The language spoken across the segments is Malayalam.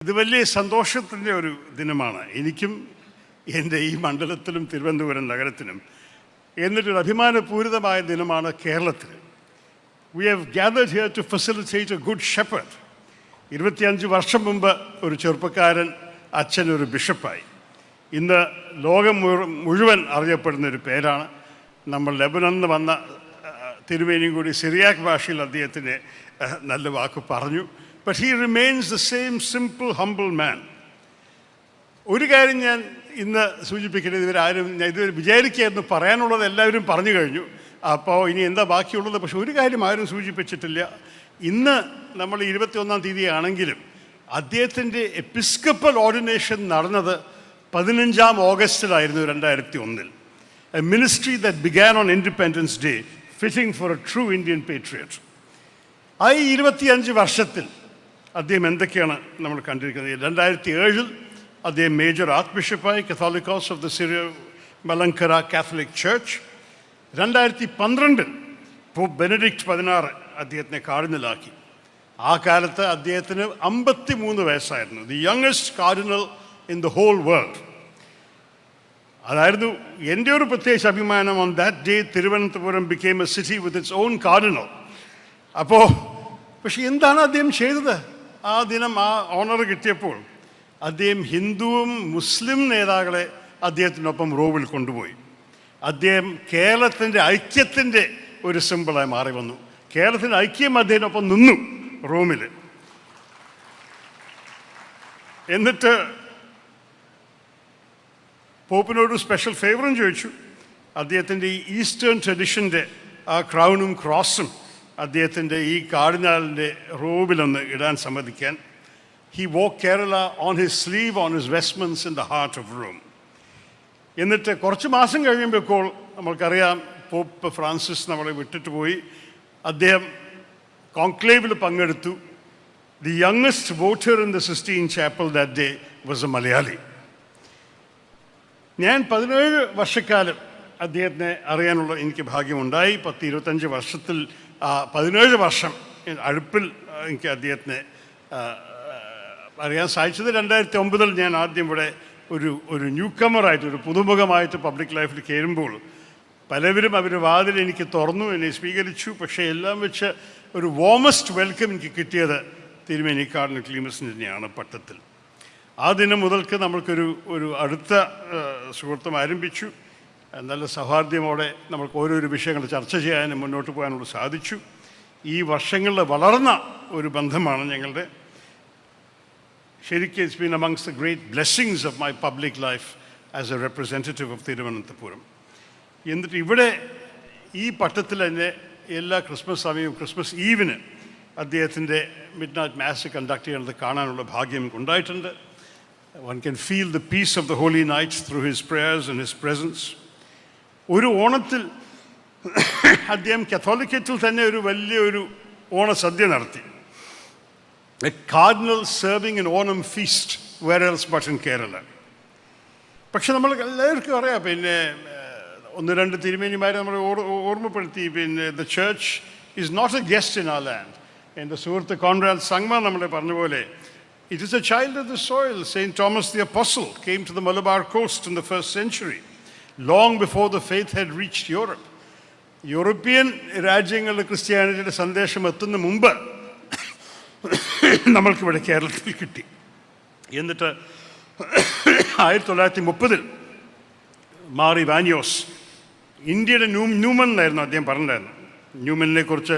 ഇത് വലിയ സന്തോഷത്തിൻ്റെ ഒരു ദിനമാണ് എനിക്കും എൻ്റെ ഈ മണ്ഡലത്തിലും തിരുവനന്തപുരം നഗരത്തിനും. എന്നിട്ടൊരു അഭിമാനപൂരിതമായ ദിനമാണ് കേരളത്തിൽ. We have gathered here to facilitate a good shepherd. 25 വർഷം മുമ്പ് ഒരു ചെറുപ്പക്കാരൻ അച്ഛൻ ഒരു ബിഷപ്പായി. ഇന്ന് ലോകം മുഴുവൻ അറിയപ്പെടുന്ന ഒരു പേരാണ്. നമ്മൾ ലെബനനിൽ നിന്ന് വന്ന തിരുമേനിയും കൂടി സിറിയാക് ഭാഷയിൽ അദ്ദേഹത്തിന് നല്ല വാക്ക് പറഞ്ഞു. But he remains the same simple, humble man. ഒരു കാര്യം ഞാൻ ഇന്ന് സൂചിപ്പിക്കുന്നത്, ഇതുവരെ വിചാരിക്കുകയെന്ന് പറയാനുള്ളത് എല്ലാവരും പറഞ്ഞു കഴിഞ്ഞു. അപ്പോൾ ഇനി എന്താ ബാക്കിയുള്ളത്? പക്ഷെ ഒരു കാര്യം ആരും സൂചിപ്പിച്ചിട്ടില്ല. ഇന്ന് നമ്മൾ 21-ാം തീയതി ആണെങ്കിലും അദ്ദേഹത്തിൻ്റെ എപ്പിസ്കപ്പൽ ഓർഡിനേഷൻ നടന്നത് 15 ഓഗസ്റ്റിലായിരുന്നു 2001. A ministry that began on Independence Day, fitting for a true Indian patriot. ആ 25 വർഷത്തിൽ അദ്ദേഹം എന്തൊക്കെയാണ് നമ്മൾ കണ്ടിരിക്കുന്നത്? 2007 അദ്ദേഹം മേജർ ആർച്ച് ബിഷപ്പായി, Catholicos of the Syro Malankara Catholic Church. 2012 pope Benedict 16 അദ്ദേഹത്തിനെ കാർഡിനലാക്കി. ആ കാലത്ത് അദ്ദേഹത്തിന് 53 വയസ്സായിരുന്നു. The youngest cardinal in the whole world. അതായിരുന്നു എൻ്റെ ഒരു പ്രത്യേക അഭിമാനം. On that day Thiruvananthapuram became a city with its own cardinal. അപ്പോൾ പക്ഷെ എന്താണ് അദ്ദേഹം ചെയ്തത്? ആ ദിനം ആ ഓണർ കിട്ടിയപ്പോൾ അദ്ദേഹം ഹിന്ദുവും മുസ്ലിം നേതാക്കളെ അദ്ദേഹത്തിനൊപ്പം റോമിൽ കൊണ്ടുപോയി. അദ്ദേഹം കേരളത്തിൻ്റെ ഐക്യത്തിൻ്റെ ഒരു സിമ്പിളായി മാറി വന്നു. കേരളത്തിൻ്റെ ഐക്യം അദ്ദേഹത്തിനൊപ്പം നിന്നു റോമിൽ. എന്നിട്ട് പോപ്പിനോട് സ്പെഷ്യൽ ഫേവറും ചോദിച്ചു. അദ്ദേഹത്തിൻ്റെ ഈ ഈസ്റ്റേൺ ട്രഡിഷൻ്റെ ആ ക്രൗണും ക്രോസും അദ്ദേഹത്തിൻ്റെ ഈ കാർഡിനാലിൻ്റെ റോബിലൊന്ന് ഇടാൻ സമ്മതിക്കാൻ. He walked Kerala on his sleeve, on his vestments in the heart of Rome. എന്നിട്ട് കുറച്ച് മാസം കഴിയുമ്പോൾ നമ്മൾക്കറിയാം പോപ്പ് ഫ്രാൻസിസ് നമ്മളെ വിട്ടിട്ട് പോയി. അദ്ദേഹം കോൺക്ലേവിൽ പങ്കെടുത്തു. The youngest voter in the Sistine Chapel that day was a Malayali. ഞാൻ 17 വർഷക്കാലം അദ്ദേഹത്തിനെ അറിയാനുള്ള എനിക്ക് ഭാഗ്യമുണ്ടായി. 10-25 വർഷത്തിൽ 17 വർഷം അടുപ്പിൽ എനിക്ക് അദ്ദേഹത്തിനെ അറിയാൻ സാധിച്ചത്. 2009 ഞാൻ ആദ്യം ഇവിടെ ഒരു ന്യൂ കമറായിട്ട്, ഒരു പുതുമുഖമായിട്ട് പബ്ലിക് ലൈഫിൽ കയറുമ്പോൾ പലവരും അവർ വാതിൽ എനിക്ക് തുറന്നു, എന്നെ സ്വീകരിച്ചു. പക്ഷേ എല്ലാം വെച്ച് ഒരു വാമസ്റ്റ് വെൽക്കം എനിക്ക് കിട്ടിയത് തിരുമേനി കാർഡിനൽ ക്ലീമസിന് തന്നെയാണ് പട്ടത്തിൽ. ആ ദിനം മുതൽക്ക് നമ്മൾക്കൊരു അടുത്ത സുഹൃത്തും ആരംഭിച്ചു. നല്ല സൗഹാർദ്യമോടെ നമുക്ക് ഓരോരോ വിഷയങ്ങൾ ചർച്ച ചെയ്യാനും മുന്നോട്ട് പോകാനുള്ള സാധിച്ചു. ഈ വർഷങ്ങളിൽ വളർന്ന ഒരു ബന്ധമാണ് ഞങ്ങളുടെ. ശരിക്കും it's been amongst the great blessings of my public life as a representative of Thiruvananthapuram. എന്നിട്ട് ഇവിടെ ഈ പട്ടത്തിൽ തന്നെ എല്ലാ ക്രിസ്മസ് സമയവും ക്രിസ്മസ് ഈവിന് അദ്ദേഹത്തിൻ്റെ മിഡ് നൈറ്റ് മാസ് കണ്ടക്ട് ചെയ്യുന്നത് കാണാനുള്ള ഭാഗ്യം ഉണ്ടായിട്ടുണ്ട്. One can feel the peace of the holy night through his prayers and his presence. ഒരു ഓണത്തിൽ അദ്ദേഹം കത്തോലിക്കറ്റിൽ തന്നെ ഒരു വലിയൊരു ഓണസദ്യ നടത്തി. A cardinal serving an Onam feast where else but in Kerala. പക്ഷെ നമ്മൾ എല്ലാവർക്കും അറിയാം, പിന്നെ 1-2 തിരുമേനിമാരെ നമ്മൾ ഓർമ്മപ്പെടുത്തി, പിന്നെ the church is not a guest in our land. എൻ്റെ സുഹൃത്ത് കോൺറാഡ് സംഗ്മ നമ്മളെ പറഞ്ഞ പോലെ, it is a child of the soil. St. Thomas the Apostle came to the Malabar coast in the 1st century, long before the faith had reached Europe. European രാജ്യങ്ങളിൽ ക്രിസ്ത്യാനിറ്റിയുടെ സന്ദേശം എത്തുന്ന മുമ്പ് നമ്മൾക്കിവിടെ കേരളത്തിൽ കിട്ടി. എന്നിട്ട് 1930 മാർ ഇവാനിയോസ്, ഇന്ത്യയുടെ ന്യൂമൻ എന്നായിരുന്നു അദ്ദേഹം പറഞ്ഞിട്ടുണ്ടായിരുന്നു. ന്യൂമനെ കുറിച്ച്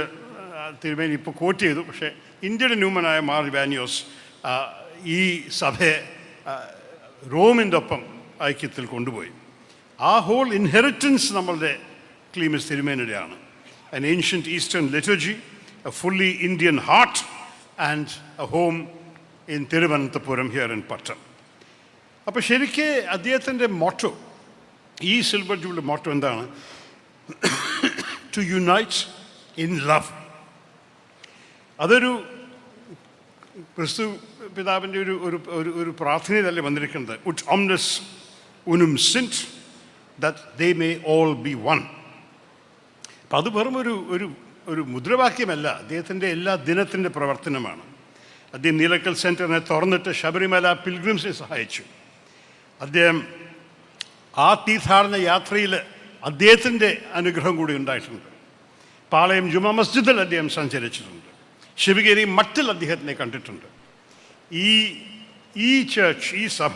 തിരുമേനി ഇപ്പോൾ കോട്ട് ചെയ്തു. പക്ഷേ ഇന്ത്യയുടെ ന്യൂമനായ മാർ ഇവാനിയോസ് ഈ സഭയെ റോമിൻ്റെ ഒപ്പം ഐക്യത്തിൽ കൊണ്ടുപോയി. ആ ഹോൾ ഇൻഹെറിറ്റൻസ് നമ്മളുടെ Cleemis തിരുമേനിയുടെയാണ്. an ancient Eastern liturgy, a fully Indian heart, and a home in Thiruvananthapuram here in Pattam. അപ്പോൾ ശരിക്ക് അദ്ദേഹത്തിൻ്റെ മോട്ടോ, ഈ സിൽവർ ജൂബിലി മോട്ടോ എന്താണ്? To unite in love. അതൊരു ക്രിസ്തു പിതാവിൻ്റെ ഒരു പ്രാർത്ഥനയിലല്ലേ വന്നിരിക്കുന്നത്. ut omnes unum sint, that they may all be one. അപ്പം അത് വെറും ഒരു മുദ്രാവാക്യമല്ല, അദ്ദേഹത്തിൻ്റെ എല്ലാ ദിനത്തിൻ്റെ പ്രവർത്തനമാണ്. അദ്ദേഹം നീലക്കൽ സെൻറ്ററിനെ തുറന്നിട്ട് ശബരിമല പിൽഗ്രിംസിനെ സഹായിച്ചു. അദ്ദേഹം ആ തീർത്ഥാടന യാത്രയിൽ അദ്ദേഹത്തിൻ്റെ അനുഗ്രഹം കൂടി ഉണ്ടായിട്ടുണ്ട്. പാളയം ജുമാ മസ്ജിദിൽ അദ്ദേഹം സഞ്ചരിച്ചിട്ടുണ്ട്. ശിവഗിരി മട്ടിൽ അദ്ദേഹത്തിനെ കണ്ടിട്ടുണ്ട്. ഈ ചർച്ച്, ഈ സഭ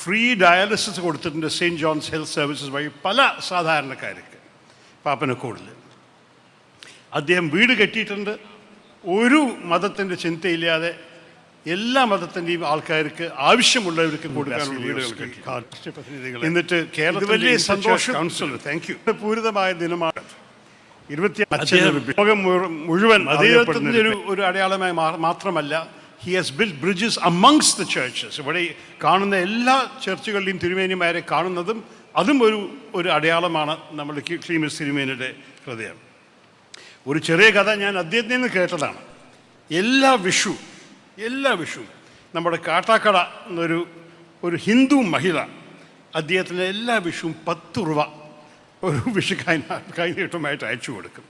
ഫ്രീ ഡയാലിസിസ് കൊടുത്തിട്ടുണ്ട് സെയിൻറ്റ് ജോൺസ് ഹെൽത്ത് സർവീസസ് വഴി പല സാധാരണക്കാർക്ക്. പാപ്പനക്കോടിൽ അദ്ദേഹം വീട് കെട്ടിയിട്ടുണ്ട്. ഒരു മതത്തിൻ്റെ ചിന്തയില്ലാതെ എല്ലാ മതത്തിൻ്റെയും ആൾക്കാർക്ക് ആവശ്യമുള്ളവർക്ക് കൊടുക്കാനുള്ള വീടുകൾ കെട്ടി. എന്നിട്ട് കേരളത്തിൽ വലിയ സന്തോഷം. Councillor, thank you. പൂരിതമായ ദിനമാണ്. 25 ലോകം മുഴുവൻ അദ്ദേഹത്തിൻ്റെ ഒരു അടയാളമായി മാത്രമല്ല, he has build bridges amongst the churches. ഇവിടെ കാണുന്ന എല്ലാ ചർച്ചുകളിലെയും തിരുമേനിമാരെ കാണുന്നതും അതും ഒരു അടയാളമാണ് നമ്മുടെ ക്ലീമിസ് തിരുമേനിയുടെ ഹൃദയം. ഒരു ചെറിയ കഥ ഞാൻ അദ്ദേഹത്തിൽ നിന്ന് കേട്ടതാണ്. എല്ലാ വിഷു നമ്മുടെ കാട്ടാക്കട എന്നൊരു ഹിന്ദു മഹിള അദ്ദേഹത്തിന് എല്ലാ വിഷുവും 10 രൂപ ഒരു വിഷു കൈനീട്ടമായിട്ട് അയച്ചു കൊടുക്കും.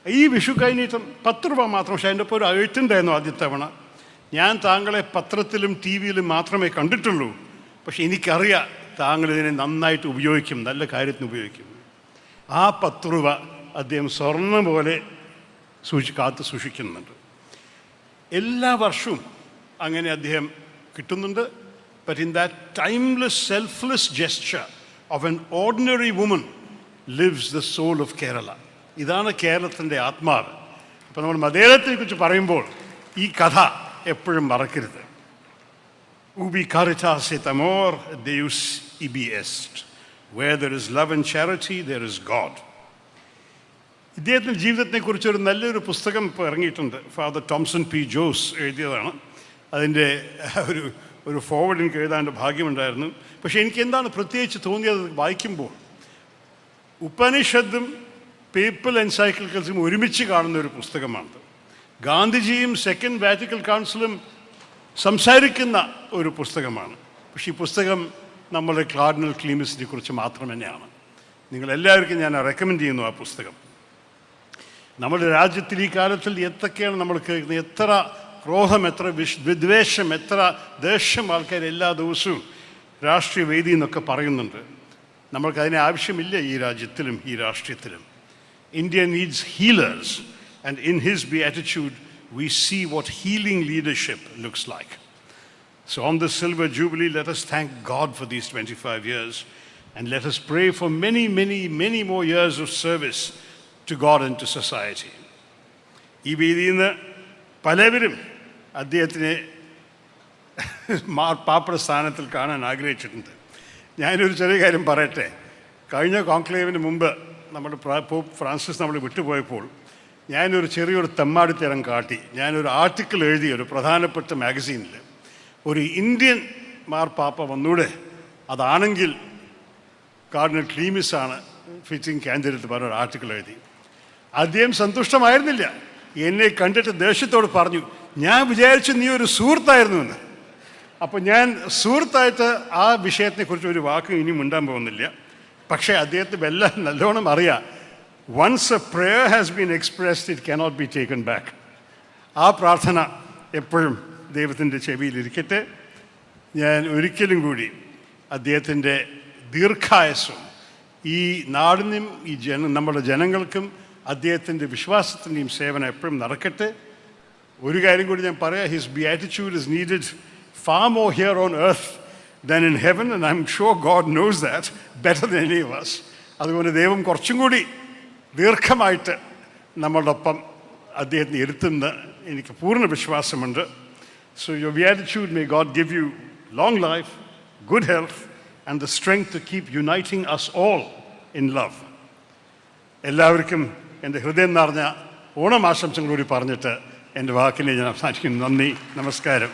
ഈ വിഷു കൈനീട്ടം 10 രൂപ മാത്രം. പക്ഷേ അതിൻ്റെ ഒപ്പം ഒരു എഴുത്തുണ്ടായിരുന്നു ആദ്യത്തെ തവണ. ഞാൻ താങ്കളെ പത്രത്തിലും ടി വിയിലും മാത്രമേ കണ്ടിട്ടുള്ളൂ, പക്ഷെ എനിക്കറിയാം താങ്കൾ ഇതിനെ നന്നായിട്ട് ഉപയോഗിക്കും, നല്ല കാര്യത്തിന് ഉപയോഗിക്കും. ആ 10 രൂപ അദ്ദേഹം സ്വർണ്ണം പോലെ കാത്തു സൂക്ഷിക്കുന്നുണ്ട്. എല്ലാ വർഷവും അങ്ങനെ അദ്ദേഹം കിട്ടുന്നുണ്ട്. But in that timeless selfless gesture of an ordinary woman lives the soul of Kerala. ഇതാണ് കേരളത്തിൻ്റെ ആത്മാവ്. അപ്പോൾ നമ്മൾ മലയാളത്തെക്കുറിച്ച് പറയുമ്പോൾ ഈ കഥ എപ്പോഴും മറക്കരുത്. Ubi caritas et amor Deus ibi est. Where there is love and charity, there is God. ഇദ്ദേഹത്തിൻ്റെ ജീവിതത്തെക്കുറിച്ച് ഒരു നല്ലൊരു പുസ്തകം ഇപ്പോൾ ഇറങ്ങിയിട്ടുണ്ട്. ഫാദർ ടോംസൺ പി ജോസ് എഴുതിയതാണ്. അതിൻ്റെ ഒരു ഫോർവേഡ് എനിക്ക് എഴുതാൻ്റെ ഭാഗ്യമുണ്ടായിരുന്നു. പക്ഷേ എനിക്ക് എന്താണ് പ്രത്യേകിച്ച് തോന്നിയത് വായിക്കുമ്പോൾ, ഉപനിഷത്തും പേപ്പൽ എൻസൈക്ലിക്കൽസും ഒരുമിച്ച് കാണുന്ന ഒരു പുസ്തകമാണ്. ഗാന്ധിജിയും സെക്കൻഡ് വാറ്റിക്കൻ കൗൺസിലും സംസാരിക്കുന്ന ഒരു പുസ്തകമാണ്. പക്ഷേ ഈ പുസ്തകം നമ്മുടെ കാർഡിനൽ ക്ലീമിസിനെ കുറിച്ച് മാത്രം തന്നെയാണ്. നിങ്ങളെല്ലാവർക്കും ഞാൻ റെക്കമെൻഡ് ചെയ്യുന്നു ആ പുസ്തകം. നമ്മുടെ രാജ്യത്തിൽ ഈ കാലത്തിൽ എന്തൊക്കെയാണ് നമ്മൾ കേൾക്കുന്നത്, എത്ര ക്രോധം, എത്ര വിദ്വേഷം, എത്ര ദേഷ്യം ആൾക്കാർ എല്ലാ ദിവസവും രാഷ്ട്രീയ വേദിയിൽ നിന്നൊക്കെ പറയുന്നുണ്ട്. നമ്മൾക്കതിനെ ആവശ്യമില്ല ഈ രാജ്യത്തിലും ഈ രാഷ്ട്രീയത്തിലും. India needs healers, and in his beatitude we see what healing leadership looks like. So on this silver jubilee, let us thank God for these 25 years, and let us pray for many, many, many more years of service to God and to society. ഈ വേദിയിൽ നിന്ന് പലവരും അദ്ദേഹത്തിനെ പാപ്പ സ്ഥാനത്തിൽ കാണാൻ ആഗ്രഹിച്ചിട്ടുണ്ട്. ഞാനൊരു ചെറിയ കാര്യം പറയട്ടെ. കഴിഞ്ഞ കോൺക്ലേവിന് മുമ്പ് നമ്മുടെ പോപ്പ് ഫ്രാൻസിസ് നമ്മൾ വിട്ടുപോയപ്പോൾ ഞാനൊരു ചെറിയൊരു തെമ്മാടിത്തരം കാട്ടി. ഞാനൊരു ആർട്ടിക്കിൾ എഴുതി ഒരു പ്രധാനപ്പെട്ട മാഗസീനിൽ, ഒരു ഇന്ത്യൻ മാർപ്പാപ്പ വന്നൂടെ, അതാണെങ്കിൽ കാർഡിനൽ ക്ലീമിസാണ് ഫിറ്റിംഗ് കാൻഡിഡേറ്റ് പറഞ്ഞൊരു ആർട്ടിക്കിൾ എഴുതി. അദ്ദേഹം സന്തുഷ്ടമായിരുന്നില്ല. എന്നെ കണ്ടിട്ട് ദേഷ്യത്തോട് പറഞ്ഞു, ഞാൻ വിചാരിച്ചു നീ ഒരു സുഹൃത്തായിരുന്നു എന്ന്. അപ്പോൾ ഞാൻ സുഹൃത്തായിട്ട് ആ വിഷയത്തെക്കുറിച്ച് ഒരു വാക്കും ഇനിയും ഉണ്ടാൻ പോകുന്നില്ല. പക്ഷേ അദ്ദേഹത്തിന് എല്ലാം നല്ലോണം അറിയാം. Once a prayer has been expressed, it cannot be taken back. ആ പ്രാർത്ഥന എപ്പോഴും ദൈവത്തിൻ്റെ ചെവിയിലിരിക്കട്ടെ. ഞാൻ ഒരിക്കലും കൂടി അദ്ദേഹത്തിൻ്റെ ദീർഘായുസ്സും ഈ നാടിനും നമ്മുടെ ജനങ്ങൾക്കും അദ്ദേഹത്തിൻ്റെ വിശ്വാസത്തിൻ്റെയും സേവനം എപ്പോഴും നടക്കട്ടെ. ഒരു കാര്യം കൂടി ഞാൻ പറയാം, his beatitude is needed far more here on earth than in heaven, and I'm sure God knows that better than any of us. അതുകൊണ്ട് ദൈവം കുറച്ചും കൂടി ദീർഘമായിട്ട് നമ്മളോടൊപ്പം അദ്ദേഹത്തിന് ഇരുത്തുന്ന എനിക്ക് പൂർണ്ണ വിശ്വാസമുണ്ട്. So your beatitude, may God give you long life, good health, and the strength to keep uniting us all in love. എല്ലാവർക്കും എൻ്റെ ഹൃദയം നിറഞ്ഞ ഓണം ആശംസകളോട് പറഞ്ഞിട്ട് എൻ്റെ വാക്കിനെ ഞാൻ അവസാനിക്കുന്നു. നന്ദി, നമസ്കാരം.